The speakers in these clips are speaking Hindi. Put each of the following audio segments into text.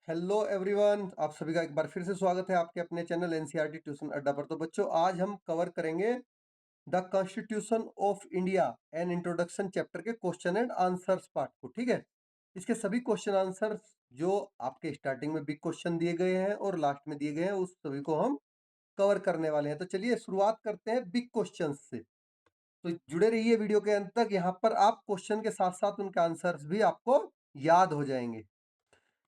हेलो एवरीवन, आप सभी का एक बार फिर से स्वागत है आपके अपने चैनल एनसीईआरटी ट्यूशन अड्डा पर। तो बच्चों, आज हम कवर करेंगे the constitution of India and introduction chapter के क्वेश्चन एंड आंसर्स पार्ट को। ठीक है, इसके सभी क्वेश्चन आंसर जो आपके स्टार्टिंग में बिग क्वेश्चन दिए गए हैं और लास्ट में दिए गए हैं, उस सभी को हम कवर करने वाले हैं। तो चलिए शुरुआत करते हैं बिग क्वेश्चन से। तो जुड़े रहिए वीडियो के अंत तक, यहाँ पर आप क्वेश्चन के साथ साथ उनके आंसर्स भी आपको याद हो जाएंगे।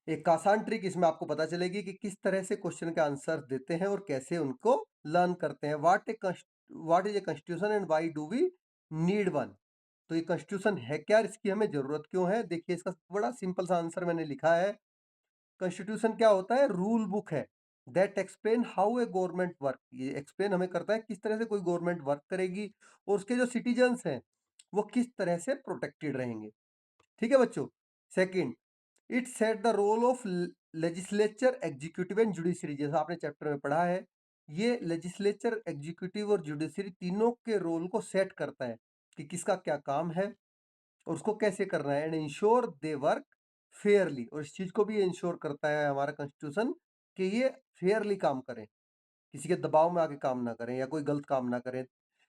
एक आसान ट्रिक इसमें आपको पता चलेगी कि किस तरह से क्वेश्चन के आंसर देते हैं और कैसे उनको लर्न करते हैं। What is a constitution and why do we need one. तो ये कॉन्स्टिट्यूशन है क्या, इसकी हमें जरूरत क्यों है। देखिए, इसका बड़ा सिंपल सा आंसर मैंने लिखा है। कॉन्स्टिट्यूशन क्या होता है? रूल बुक है that explain how a government work. ये एक्सप्लेन हमें करता है किस तरह से कोई गवर्नमेंट वर्क करेगी और उसके जो सिटीजन्स हैं वो किस तरह से प्रोटेक्टेड रहेंगे। ठीक है बच्चों। Second, it set the role of legislature, executive and judiciary. जैसा आपने चैप्टर में पढ़ा है, ये लेजिस्लेचर, एग्जीक्यूटिव और जुडिशरी तीनों के रोल को सेट करता है कि किसका क्या काम है और उसको कैसे करना है। And ensure they work Fairlie, और इस चीज को भी इंश्योर करता है हमारा कॉन्स्टिट्यूशन कि ये फेयरली काम करें, किसी के दबाव में आके काम ना करें या कोई गलत काम ना करें।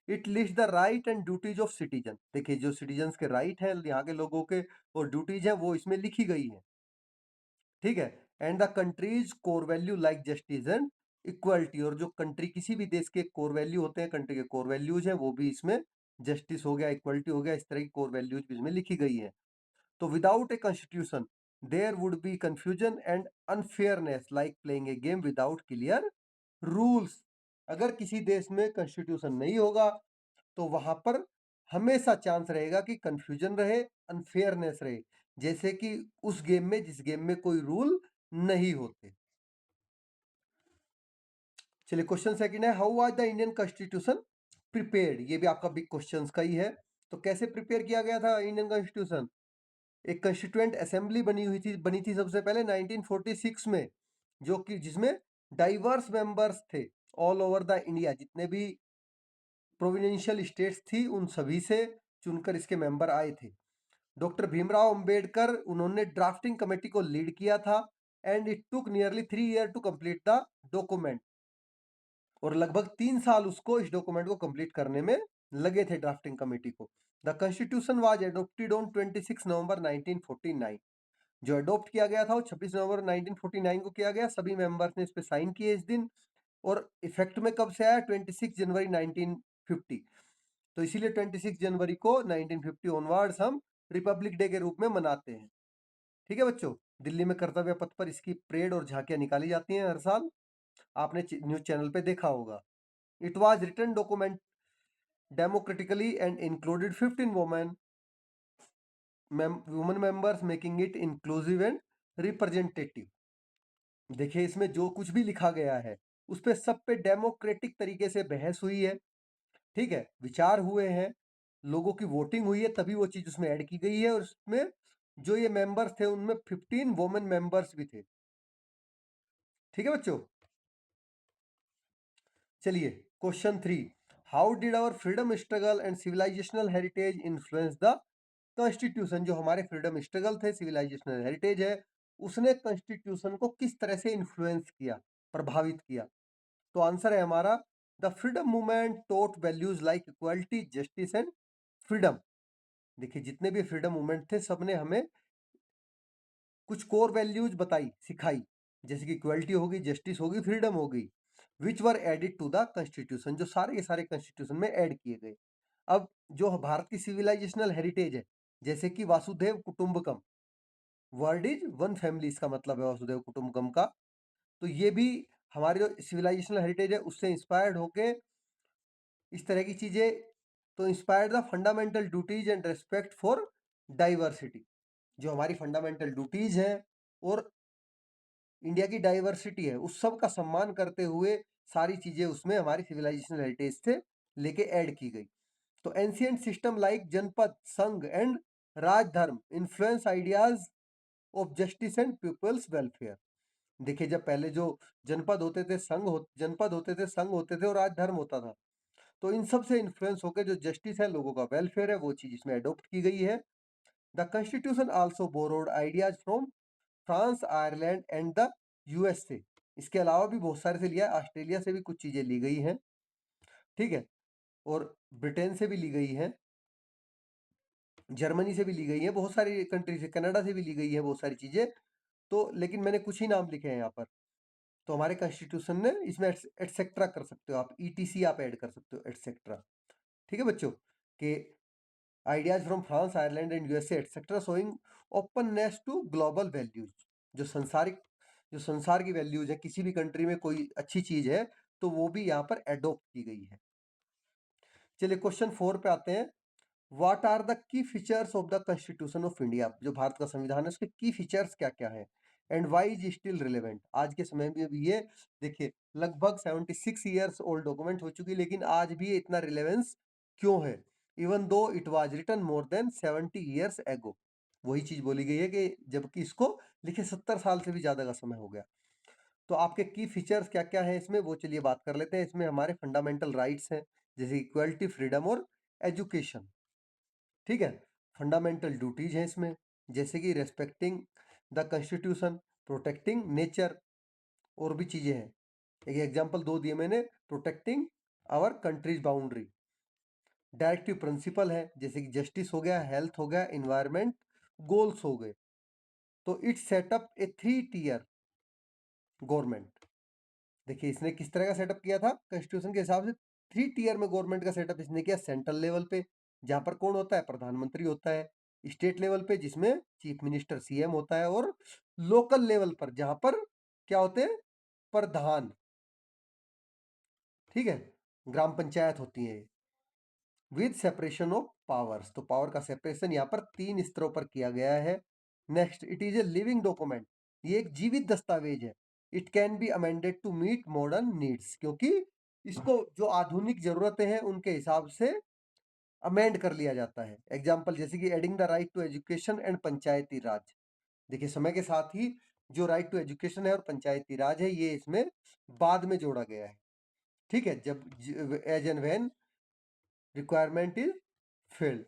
It list the right and duties of citizen. देखिए, जो सिटीजन्स के राइट है यहाँ के लोगों के और ड्यूटीज है वो इसमें लिखी गई है। ठीक है। And the countries core value like justice and equality, और जो कंट्री किसी भी देश के कोर वैल्यू होते हैं, कंट्री के कोर वैल्यूज हैं, वो भी इसमें जस्टिस हो गया, इक्वलिटी हो गया, इस तरह की कोर वैल्यूज भी इसमें लिखी गई है। तो without a constitution there would be confusion and unfairness like playing a game without clear rules. अगर किसी देश में कॉन्स्टिट्यूशन नहीं होगा तो वहां पर हमेशा चांस रहेगा कि कंफ्यूजन रहे, अनफेयरनेस रहे, जैसे कि उस गेम में जिस गेम में कोई रूल नहीं होते। चलिए, क्वेश्चन सेकंड है, how was the Indian constitution prepared. ये भी आपका बिग क्वेश्चन का ही है। तो कैसे प्रिपेयर किया गया था इंडियन कॉन्स्टिट्यूशन? एक कॉन्स्टिट्यूएंट असेंबली बनी थी सबसे पहले 1946 में, जो कि जिसमें डाइवर्स मेंबर्स थे ऑल ओवर द इंडिया। जितने भी प्रोविडेंशियल स्टेट्स थी उन सभी से चुनकर इसके मेंबर आए थे। डॉक्टर भीमराव अंबेडकर, उन्होंने ड्राफ्टिंग कमेटी को लीड किया था। And it took nearly 3 year to complete the document, और लगभग 3 साल उसको इस डॉक्यूमेंट को कंप्लीट करने में लगे थे, ड्राफ्टिंग कमेटी को। The constitution was adopted on 26 नवंबर 1949। जो अडोप्ट किया गया था वो 26 नवंबर 1949 को किया गया। सभी मेंबर्स ने इस पे साइन किए इस दिन। और इफेक्ट में कब से आया? 26 जनवरी 1950। तो इसीलिए 26 जनवरी को 1950 ऑनवर्ड्स हम रिपब्लिक डे के रूप में मनाते हैं। ठीक है बच्चों। दिल्ली में कर्तव्य पथ पर इसकी परेड और झांकियां निकाली जाती हैं हर साल, आपने न्यूज चैनल पे देखा होगा। It was written document democratically and included 15 women members, making it inclusive and representative. देखिए, इसमें जो कुछ भी लिखा गया है उस पे सब पे डेमोक्रेटिक तरीके से बहस हुई है। ठीक है, विचार हुए हैं, लोगों की वोटिंग हुई है, तभी वो चीज उसमें ऐड की गई है। और उसमें जो ये मेंबर्स थे उनमें 15 वुमेन मेंबर्स भी थे। ठीक है बच्चों। चलिए, question 3, how did our freedom struggle and civilizational heritage influence the constitution. जो हमारे फ्रीडम स्ट्रगल थे, सिविलाइजेशनल हेरिटेज है, उसने कॉन्स्टिट्यूशन को किस तरह से इन्फ्लुएंस किया, प्रभावित किया। तो आंसर है हमारा, the freedom movement taught values like equality, justice and freedom. देखिए, जितने भी फ्रीडम मूवमेंट थे सबने हमें कुछ कोर वैल्यूज बताई, सिखाई, जैसे कि इक्वालिटी होगी, जस्टिस होगी, फ्रीडम होगी, विच वर एडिड टू द कॉन्स्टिट्यूशन, जो सारे के सारे कॉन्स्टिट्यूशन में ऐड किए गए। अब जो भारत की सिविलाइजेशनल हेरिटेज है, जैसे कि Vasudev Kutumbakam, word is one family, इसका मतलब है वासुदेव कुटुंबकम का। तो ये भी हमारे जो सिविलाइजेशनल हेरिटेज है उससे इंस्पायर्ड होके इस तरह की चीजें। तो inspired the fundamental duties and respect for diversity, जो हमारी फंडामेंटल ड्यूटीज है और इंडिया की डाइवर्सिटी है, उस सब का सम्मान करते हुए सारी चीजें उसमें हमारी सिविलाइजेशनल हेरिटेज से लेके ऐड की गई। तो ancient system like janapada, sangha and rajdharma influence ideas of justice and people's welfare. देखिए, जब पहले जो जनपद होते थे, जनपद होते थे, संघ होते थे और राजधर्म होता था, तो इन सब से इन्फ्लुएंस होकर जो जस्टिस है, लोगों का वेलफेयर है, वो चीज इसमें अडोप्ट की गई है। The constitution also borrowed ideas from France, Ireland and the USA. इसके अलावा भी बहुत सारे से लिया है, ऑस्ट्रेलिया से भी कुछ चीजें ली गई हैं, ठीक है, और ब्रिटेन से भी ली गई है, जर्मनी से भी ली गई है, बहुत सारी कंट्री से, कनाडा से भी ली गई है बहुत सारी चीजें। तो लेकिन मैंने कुछ ही नाम लिखे हैं यहाँ पर। तो हमारे कॉन्स्टिट्यूशन ने इसमें एटसेट्रा कर सकते हो आप, ईटीसी आप ऐड कर सकते हो, एटसेट्रा। ठीक है बच्चों, के ideas from France, Ireland and USA etcetera showing openness to global values. जो संसार की वैल्यूज है, किसी भी कंट्री में कोई अच्छी चीज है तो वो भी यहाँ पर एडॉप्ट की गई है। चलिए क्वेश्चन 4 पे आते हैं। What are the key features of the constitution of India? जो भारत का संविधान है उसके की फीचर्स क्या क्या है, and why is still relevant? आज के समय में भी ये देखिए लगभग 76 ईयर्स ओल्ड डॉक्यूमेंट हो चुकी, लेकिन आज भी इतना रिलेवेंस क्यों है? Even though it was written more than 70 years ago. वही चीज बोली गई है कि जबकि इसको लिखे 70 साल से भी ज्यादा का समय हो गया। तो आपके की फीचर्स क्या क्या है इसमें, वो चलिए बात कर लेते हैं। इसमें हमारे फंडामेंटल राइट्स हैं, जैसे इक्वलिटी, फ्रीडम और एजुकेशन। ठीक है, फंडामेंटल ड्यूटीज हैं इसमें, जैसे कि respecting the constitution, protecting nature, और भी चीजें हैं। एक एग्जांपल दो दिए मैंने, protecting our country's boundary. Directive principle है, जैसे कि जस्टिस हो गया, हेल्थ हो गया, इन्वायरमेंट गोल्स हो गए। तो it's set up a 3 tier government. देखिए इसने किस तरह का सेटअप किया था कॉन्स्टिट्यूशन के हिसाब से, 3 टियर में गवर्नमेंट का सेटअप इसने किया। सेंट्रल लेवल पे जहां पर कौन होता है, प्रधानमंत्री होता है। स्टेट लेवल पे जिसमें चीफ मिनिस्टर सीएम होता है, और लोकल लेवल पर जहां पर क्या होते हैं, प्रधान। ठीक है, ग्राम पंचायत होती है विद सेपरेशन ऑफ पावर्स। तो पावर का सेपरेशन यहाँ पर 3 स्तरों पर किया गया है। Next, it is a living document. ये एक जीवित दस्तावेज है। It can be amended to meet modern needs, क्योंकि इसको जो आधुनिक जरूरतें हैं उनके हिसाब से अमेंड कर लिया जाता है। एग्जाम्पल जैसे कि adding the right to education and panchayati raj. देखिए समय के साथ ही जो राइट टू एजुकेशन है और पंचायती राज है, ये इसमें बाद में जोड़ा गया है। ठीक है, जब as and when requirement is filled.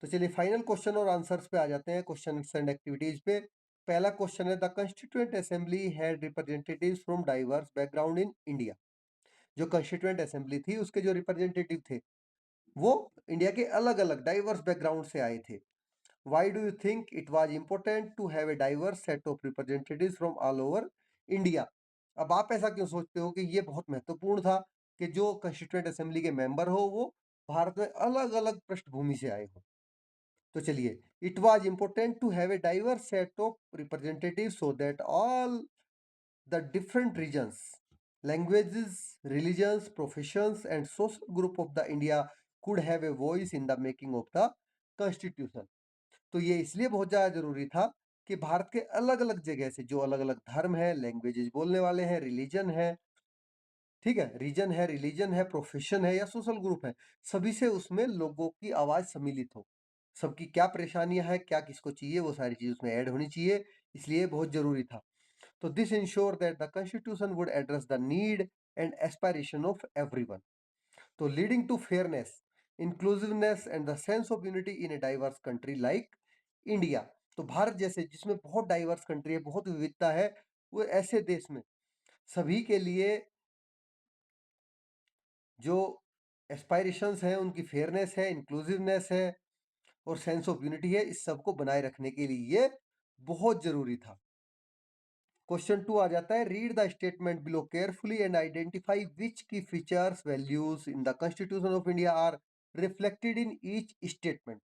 तो चलिए फाइनल क्वेश्चन और आंसर्स पे आ जाते हैं, क्वेश्चन एंड एक्टिविटीज पे। पहला क्वेश्चन है, the constituent assembly had representatives from diverse background in India. जो कॉन्स्टिट्यूएंट असेंबली थी उसके जो रिप्रेजेंटेटिव थे वो इंडिया के अलग अलग डाइवर्स बैकग्राउंड से आए थे। Why do you think it was important to have a diverse set of representatives from all over India? अब आप ऐसा क्यों सोचते हो कि ये बहुत महत्वपूर्ण था कि जो कॉन्स्टिट्यूएंट असेंबली के मेंबर हो वो भारत में अलग अलग पृष्ठभूमि से आए हो? तो चलिए, it was important to have a diverse set of representative so that all the different regions, languages, religions, professions and social group of the India could have a voice in the making of the constitution. तो ये इसलिए बहुत ज्यादा जरूरी था कि भारत के अलग अलग जगह से जो अलग अलग धर्म है, लैंग्वेजेस बोलने वाले हैं, रिलीजन है, ठीक है, रीजन है, रिलीजन है, प्रोफेशन है या सोशल ग्रुप है, सभी से उसमें लोगों की आवाज सम्मिलित हो। सबकी क्या परेशानियां हैं, क्या किसको चाहिए, वो सारी चीज उसमें ऐड होनी चाहिए, इसलिए बहुत जरूरी था। तो this ensure that the constitution would address the need and aspiration of everyone. तो leading to fairness, inclusiveness and the sense of unity in a diverse country like India. तो भारत जैसे जिसमें बहुत डाइवर्स कंट्री है, बहुत विविधता है, वो ऐसे देश में सभी के लिए जो एस्पायरेशंस हैं उनकी फेयरनेस है, इंक्लूसिवनेस है और सेंस ऑफ यूनिटी है, इस सब को बनाए रखने के लिए ये बहुत जरूरी था। क्वेश्चन 2 आ जाता है, read the statement below carefully and identify which key features values in the constitution of India are reflected in each statement.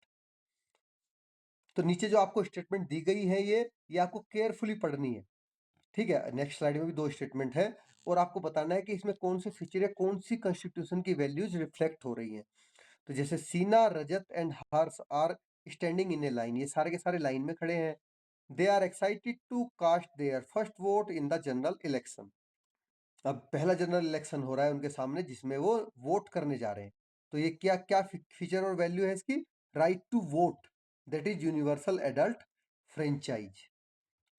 तो नीचे जो आपको स्टेटमेंट दी गई है ये आपको केयरफुली पढ़नी है। ठीक है, नेक्स्ट स्लाइड में भी 2 स्टेटमेंट है और आपको बताना है कि इसमें कौन से फीचर है, कौन सी कॉन्स्टिट्यूशन की वैल्यूज रिफ्लेक्ट हो रही हैं। तो जैसे Seena, Rajat and Harsh are standing in a line, ये सारे के सारे लाइन में खड़े हैं। They are excited to cast their first vote in the general election. अब पहला जनरल इलेक्शन हो रहा है उनके सामने जिसमें वो वोट करने जा रहे हैं। तो ये क्या क्या फीचर और वैल्यू है इसकी, right to vote, that is universal adult franchise.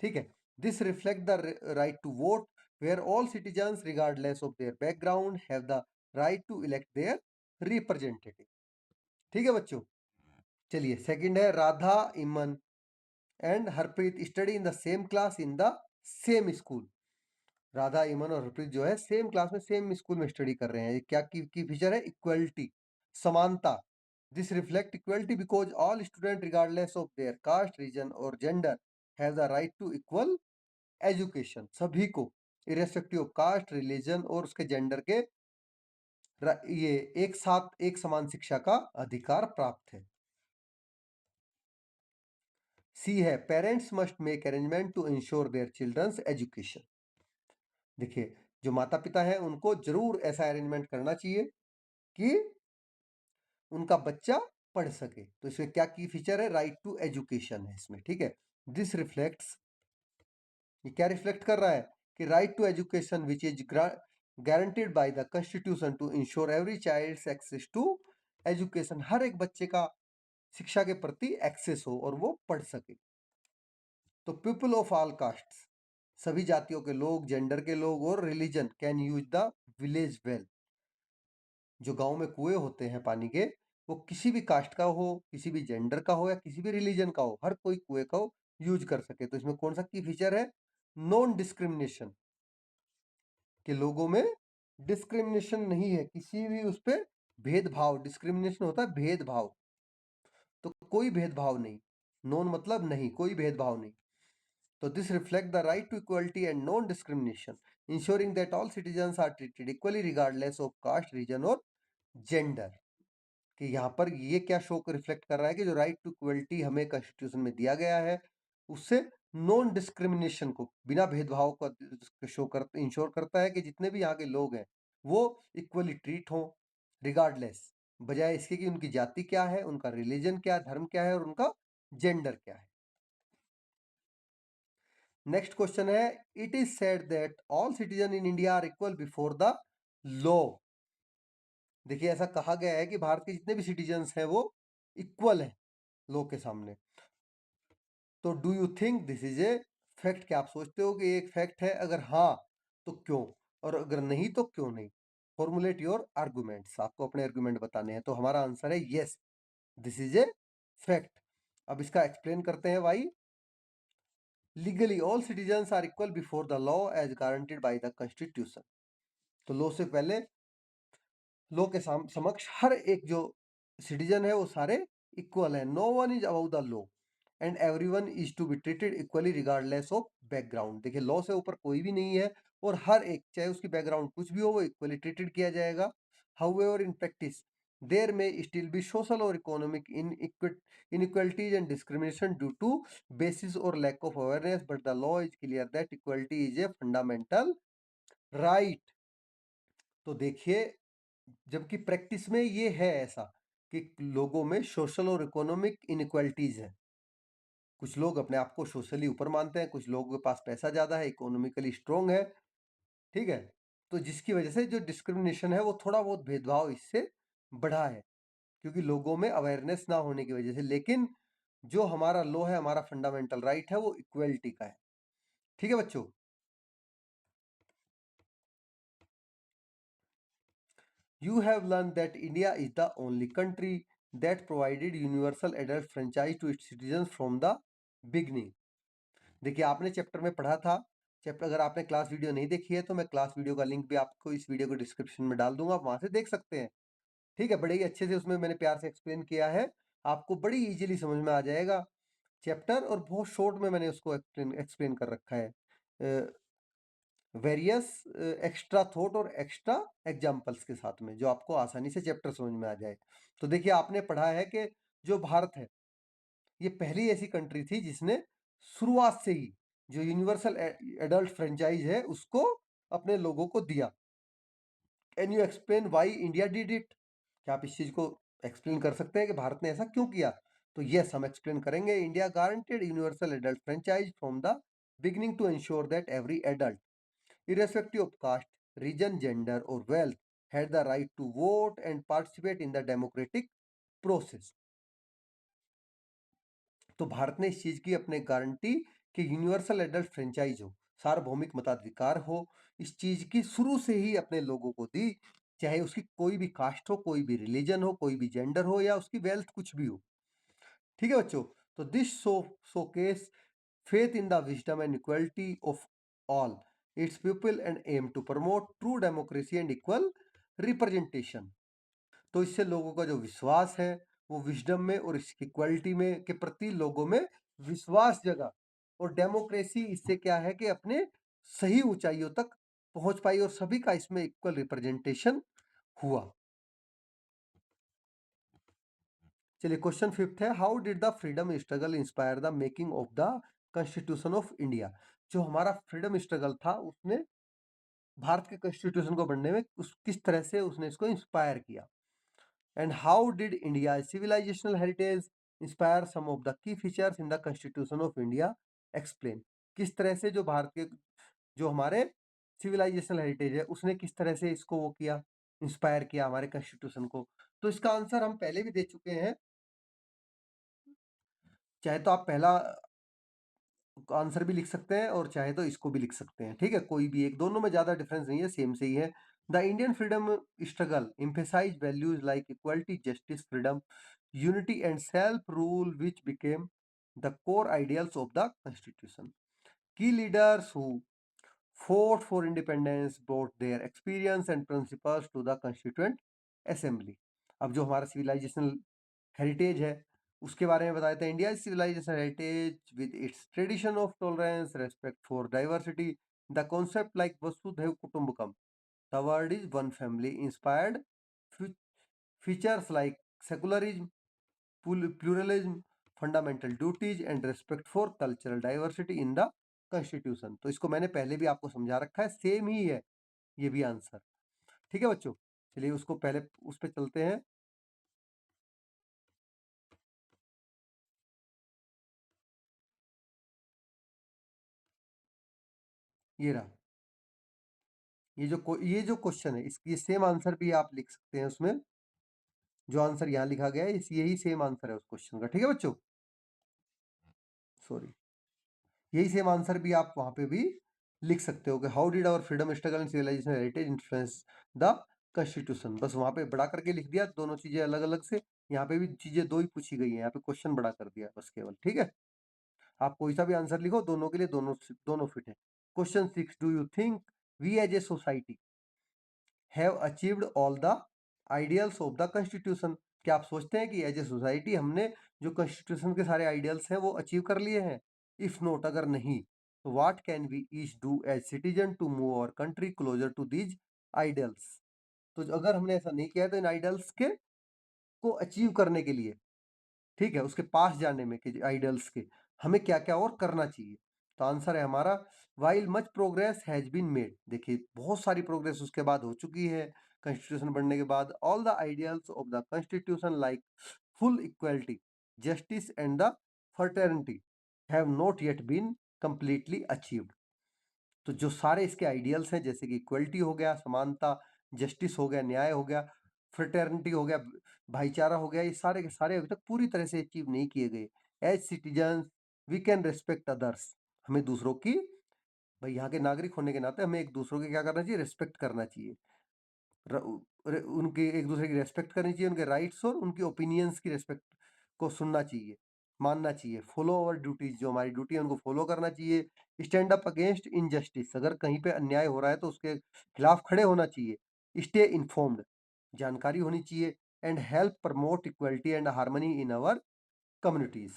ठीक है, this reflect the right to vote where all citizens regardless of their background have the right to elect their representative. ठीक है बच्चों, चलिए सेकंड है राधा इमन and Harpreet study in the same class in the same school. Radha, इमन और हरप्रीत जो है सेम क्लास में सेम स्कूल में स्टडी कर रहे हैं। ये क्या की फीचर है? इक्वलिटी, समानता। This reflect equality because all student regardless of their caste, region और gender have the right to equal education. सभी को इरेस्पेक्टिव ऑफ कास्ट, रिलीजन और उसके जेंडर के ये एक साथ एक समान शिक्षा का अधिकार प्राप्त है। सी है parents must make arrangement to ensure their children's education. देखिए, जो माता पिता है उनको जरूर ऐसा अरेंजमेंट करना चाहिए कि उनका बच्चा पढ़ सके। तो इसमें क्या की फीचर है? राइट टू एजुकेशन है इसमें, ठीक है। दिस रिफ्लेक्ट्स, ये क्या रिफ्लेक्ट कर रहा है? कि right to education which is guaranteed by the constitution to ensure every child's access to education. हर एक बच्चे का शिक्षा के प्रति एक्सेस हो और वो पढ़ सके। तो पीपल ऑफ ऑल कास्ट्स, सभी जातियों के लोग, जेंडर के लोग और religion can use the village well. जो गांव में कुएं होते हैं पानी के, वो किसी भी कास्ट का हो, किसी भी जेंडर का हो या किसी भी रिलीजन का हो, हर कोई कुएं का यूज कर सके। तो इसमें कौन सा की फीचर है? नॉन डिस्क्रिमिनेशन, के लोगों में डिस्क्रिमिनेशन नहीं है, किसी भी उस पर भेदभाव। डिस्क्रिमिनेशन होता है भेदभाव, तो कोई भेदभाव नहीं। नॉन मतलब नहीं, कोई भेदभाव नहीं। तो this reflect the right to equality and non discrimination, ensuring that all citizens are treated equally regardless of caste, region और जेंडर। कि यहाँ पर ये क्या शो को रिफ्लेक्ट कर रहा है कि जो राइट टू इक्वलिटी हमें कॉन्स्टिट्यूशन में दिया गया है, उससे नॉन डिस्क्रिमिनेशन को, बिना भेदभाव का शो कर इंश्योर करता है कि जितने भी यहाँ के लोग हैं वो इक्वली ट्रीट हों, रिगार्डलेस, बजाय इसके कि उनकी जाति क्या है, उनका रिलीजन क्या है, धर्म क्या है और उनका जेंडर क्या है। नेक्स्ट क्वेश्चन है, it is said that all citizen in India are equal before the law. देखिए, ऐसा कहा गया है कि भारत के जितने भी सिटीजन्स हैं वो इक्वल हैं लॉ के सामने। तो do you think this is a fact? क्या आप सोचते हो कि एक फैक्ट है? अगर हाँ तो क्यों, और अगर नहीं तो क्यों नहीं? फॉर्मुलेट योर आर्गुमेंट्स, आपको अपने आर्गुमेंट बताने हैं। तो हमारा आंसर है yes, this is a fact. अब इसका एक्सप्लेन करते हैं भाई। Legally all citizens are equal before the law as guaranteed by the constitution. तो लॉ से पहले, लॉ के समक्ष हर एक जो सिटीजन है वो सारे इक्वल है। No one is above the law and everyone is to be treated equally regardless of background. देखिए, लॉ से ऊपर कोई भी नहीं है और हर एक, चाहे उसकी बैकग्राउंड कुछ भी हो, वो इक्वली ट्रीटेड किया जाएगा। हाउएवर इन प्रैक्टिस देयर में स्टिल बी सोशल और economic inequalities and discrimination due to basis or lack of awareness, but the law is clear that equality is a fundamental right। तो देखिए, जबकि प्रैक्टिस में ये है ऐसा कि लोगों में सोशल और इकोनॉमिक इनइक्वालिटीज है। कुछ लोग अपने आप को सोशली ऊपर मानते हैं, कुछ लोगों के पास पैसा ज्यादा है, इकोनॉमिकली स्ट्रोंग है, ठीक है। तो जिसकी वजह से जो डिस्क्रिमिनेशन है वो थोड़ा बहुत भेदभाव इससे बढ़ा है, क्योंकि लोगों में अवेयरनेस ना होने की वजह से। लेकिन जो हमारा लॉ है, हमारा फंडामेंटल राइट है, वो इक्वलिटी का है। ठीक है बच्चों। You have learned that India is the only country that provided universal adult franchise to its citizens from the beginning। देखिए, आपने चैप्टर में पढ़ा था। चैप्टर, अगर आपने क्लास वीडियो नहीं देखी है तो मैं क्लास वीडियो का लिंक भी आपको इस वीडियो को डिस्क्रिप्शन में डाल दूंगा, आप वहां से देख सकते हैं। ठीक है, बड़े ही अच्छे से उसमें मैंने प्यार से एक्सप्लेन किया है, आपको बड़ी इजीली समझ में आ जाएगा चैप्टर, और बहुत शॉर्ट में मैंने उसको एक्सप्लेन कर रखा है वेरियस एक्स्ट्रा थॉट और एक्स्ट्रा एग्जाम्पल्स के साथ में, जो आपको आसानी से चैप्टर समझ में आ जाए। तो देखिए, आपने पढ़ा है कि जो भारत है ये पहली ऐसी कंट्री थी जिसने शुरुआत से ही जो यूनिवर्सल एडल्ट फ्रेंचाइज है उसको अपने लोगों को दिया। Can you explain why India did it? क्या आप इस चीज को एक्सप्लेन कर सकते हैं कि भारत ने ऐसा क्यों किया? तो यस, हम एक्सप्लेन करेंगे। India guaranteed universal adult franchise from the beginning to ensure that every adult irrespective of caste, region, gender, or wealth, had the right to vote and participate in the democratic process। तो भारत ने इस चीज की अपने गारंटी कि यूनिवर्सल एडल्ट फ्रेंचाइज हो, सार्वभौमिक मताधिकार हो, इस चीज की शुरू से ही अपने लोगों को दी, चाहे उसकी कोई भी कास्ट हो, कोई भी रिलीजन हो, कोई भी जेंडर हो या उसकी वेल्थ कुछ भी हो। ठीक है बच्चों। तो this showcase faith in the wisdom and equality of all its people and aim to promote true democracy and equal representation। तो इससे लोगों का जो विश्वास है वो विजडम में और इसकी क्वालिटी में के प्रति लोगों में विश्वास जगा, और डेमोक्रेसी इससे क्या है कि अपने सही ऊंचाइयों तक पहुंच पाई और सभी का इसमें इक्वल रिप्रेजेंटेशन हुआ। चलिए क्वेश्चन फिफ्थ है, how did the freedom struggle inspire the making of the constitution of India. जो हमारा फ्रीडम स्ट्रगल था उसने भारत के कॉन्स्टिट्यूशन को बनने में किस तरह से उसने इसको इंस्पायर किया। And how did India's civilizational heritage inspire some of the key features in the Constitution of India? Explain। किस तरह से जो भारत के जो हमारे सिविलाइजेशनल हेरिटेज है उसने किस तरह से इसको वो किया, इंस्पायर किया हमारे कॉन्स्टिट्यूशन को। तो इसका आंसर हम पहले भी दे चुके हैं, चाहे तो आप पहला आंसर भी लिख सकते हैं और चाहे तो इसको भी लिख सकते हैं, ठीक है, कोई भी एक, दोनों में ज्यादा डिफरेंस नहीं है, सेम से ही है। The Indian freedom struggle emphasized values like equality, justice, freedom, unity and self rule which became the core ideals of the constitution। Key leaders who fought for independence brought their experience and principles to the constituent assembly। अब जो हमारा सिविलाइजेशनल हेरिटेज है उसके बारे में बताते हैं। India civilisation heritage with its tradition of tolerance, respect for diversity, the concept like Vasudhaiva Kutumbakam, the word is one family, inspired features like secularism, pluralism, fundamental duties and respect for cultural diversity in the constitution. तो इसको मैंने पहले भी आपको समझा रखा है, सेम ही है ये भी आंसर, ठीक है बच्चों। चलिए उसको पहले उस पर चलते हैं। ये रहा, ये जो क्वेश्चन है इसकी सेम आंसर भी आप लिख सकते हैं उसमें, जो आंसर यहाँ लिखा गया है इस यही सेम आंसर है उस क्वेश्चन का, ठीक है बच्चों, सॉरी, यही सेम आंसर भी आप वहां पे भी लिख सकते हो कि how did our freedom struggle and civilization heritage influence the constitution. बस वहां पे बड़ा करके लिख दिया, दोनों चीजें अलग अलग से, यहाँ पे भी चीजें दो ही पूछी गई है, यहाँ पे क्वेश्चन बड़ा कर दिया बस केवल, ठीक है। आप कोई सा भी आंसर लिखो, दोनों के लिए दोनों दोनों फिट है। Question six, do you think we as a society have achieved all the ideals of the constitution. क्या आप सोचते हैं कि एज ए सोसाइटी हमने जो कॉन्स्टिट्यूशन के सारे आइडियल्स हैं वो अचीव कर लिए हैं? इफ नोट, अगर नहीं, तो what can we each do as citizen to move our country closer to these ideals. तो अगर हमने ऐसा नहीं किया है तो इन आइडियल्स के को अचीव करने के लिए, ठीक है, उसके पास जाने में कि आइडियल्स के हमें क्या क्या और करना चाहिए। तो आंसर है हमारा, while much progress has been made. देखिए बहुत सारी प्रोग्रेस उसके बाद हो चुकी है कॉन्स्टिट्यूशन बनने के बाद, all the ideals of the constitution like full equality, justice and the fraternity have not yet been completely achieved. तो जो सारे इसके आइडियल्स हैं जैसे कि इक्वलिटी हो गया, समानता, जस्टिस हो गया, न्याय हो गया, फ्रेटर्निटी हो गया, भाईचारा हो गया, ये सारे के सारे अभी तक पूरी तरह से अचीव नहीं किए गए। As citizen we can respect others, हमें दूसरों की, भाई यहाँ के नागरिक होने के नाते हमें एक दूसरों की क्या करना चाहिए, रिस्पेक्ट करना चाहिए, उनके एक दूसरे की रेस्पेक्ट करनी चाहिए, उनके राइट्स और उनकी ओपिनियंस की रेस्पेक्ट को सुनना चाहिए, मानना चाहिए। फॉलो अवर ड्यूटीज, जो हमारी ड्यूटी है उनको फॉलो करना चाहिए। स्टैंड अप अगेंस्ट इनजस्टिस, अगर कहीं पे अन्याय हो रहा है तो उसके खिलाफ खड़े होना चाहिए। स्टे इन्फॉर्म्ड, जानकारी होनी चाहिए। And help promote equality and harmony in our communities.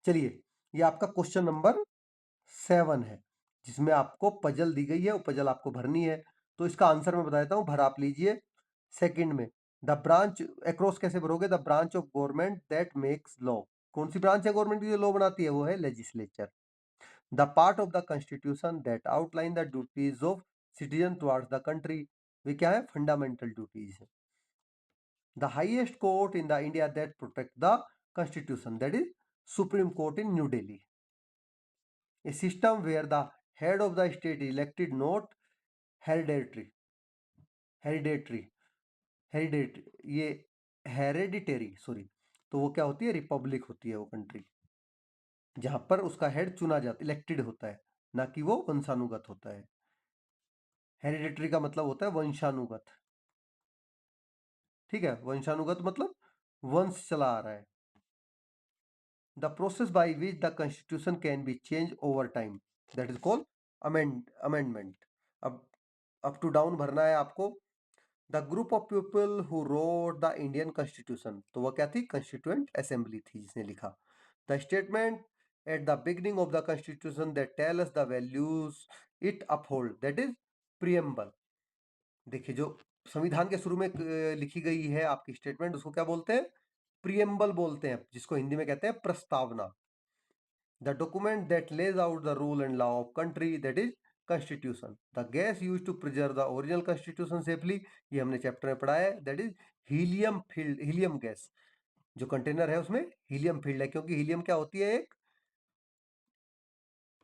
चलिए ये आपका क्वेश्चन नंबर 7 है जिसमें आपको पजल दी गई है, वो पजल आपको भरनी है। तो इसका आंसर मैं बता देता हूँ, भर आप लीजिए। सेकंड में, द ब्रांच अक्रॉस कैसे भरोगे, the branch of government that makes law. कौन सी ब्रांच है गवर्नमेंट की जो लॉ बनाती है, वो है legislature. The part of the constitution that outline the duties of citizen towards the country, वे क्या है, फंडामेंटल ड्यूटीज है। The highest court in the India that protect the constitution, that is supreme court in New Delhi. A system where the head of the state is elected, not hereditary, hereditary, hereditary, ये हेरेडिटरी, सॉरी, तो वो क्या होती है, रिपब्लिक होती है वो कंट्री जहां पर उसका हेड चुना जाता, इलेक्टेड होता है, ना कि वो वंशानुगत होता है। हेरिडिटरी का मतलब होता है वंशानुगत, ठीक है, वंशानुगत मतलब वंश चला आ रहा है। The process by which the constitution can be change over time, that is called amendment. अब अप टू डाउन भरना है आपको। The group of people who wrote the Indian constitution, तो वह क्या थी? कंस्टिट्यूएंट असेंबली थी जिसने लिखा। The statement at the beginning of the constitution that tell us the values it uphold, that is preamble. देखिए, जो संविधान के शुरू में लिखी गई है आपकी स्टेटमेंट, उसको क्या बोलते हैं? प्रियम्बल बोलते हैं, जिसको हिंदी में कहते हैं प्रस्तावना। The document that lays out the rule and law of country, that is constitution. The gas use to preserve the original constitution safely, ये हमने चैप्टर में पढ़ा है, दैट इज हीलियम गैस। जो कंटेनर है उसमें हीलियम फील्ड है, क्योंकि हीलियम क्या होती है? एक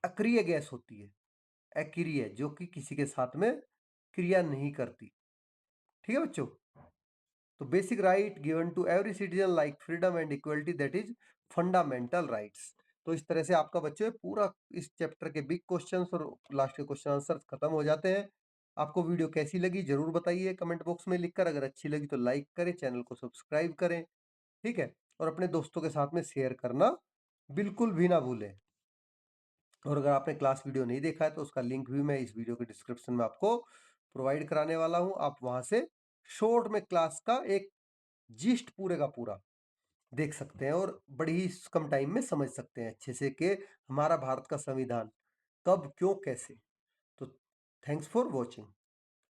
अक्रिय गैस होती है, अक्रिय, जो कि किसी के साथ में क्रिया नहीं करती। ठीक है बच्चों? तो basic right given to every citizen like freedom and equality, that is fundamental rights. तो इस तरह से आपका बच्चों पूरा इस चैप्टर के बिग क्वेश्चंस और लास्ट के क्वेश्चन आंसर खत्म हो जाते हैं। आपको वीडियो कैसी लगी जरूर बताइए कमेंट बॉक्स में लिखकर। अगर अच्छी लगी तो लाइक करें, चैनल को सब्सक्राइब करें, ठीक है? और अपने दोस्तों के साथ में शेयर करना बिल्कुल भी ना भूलें। और अगर आपने क्लास वीडियो नहीं देखा है तो उसका लिंक भी मैं इस वीडियो के डिस्क्रिप्शन में आपको प्रोवाइड कराने वाला हूं। आप वहां से शॉर्ट में क्लास का एक जिस्ट पूरे का पूरा देख सकते हैं और बड़ी ही कम टाइम में समझ सकते हैं अच्छे से कि हमारा भारत का संविधान कब, क्यों, कैसे। तो थैंक्स फॉर वॉचिंग।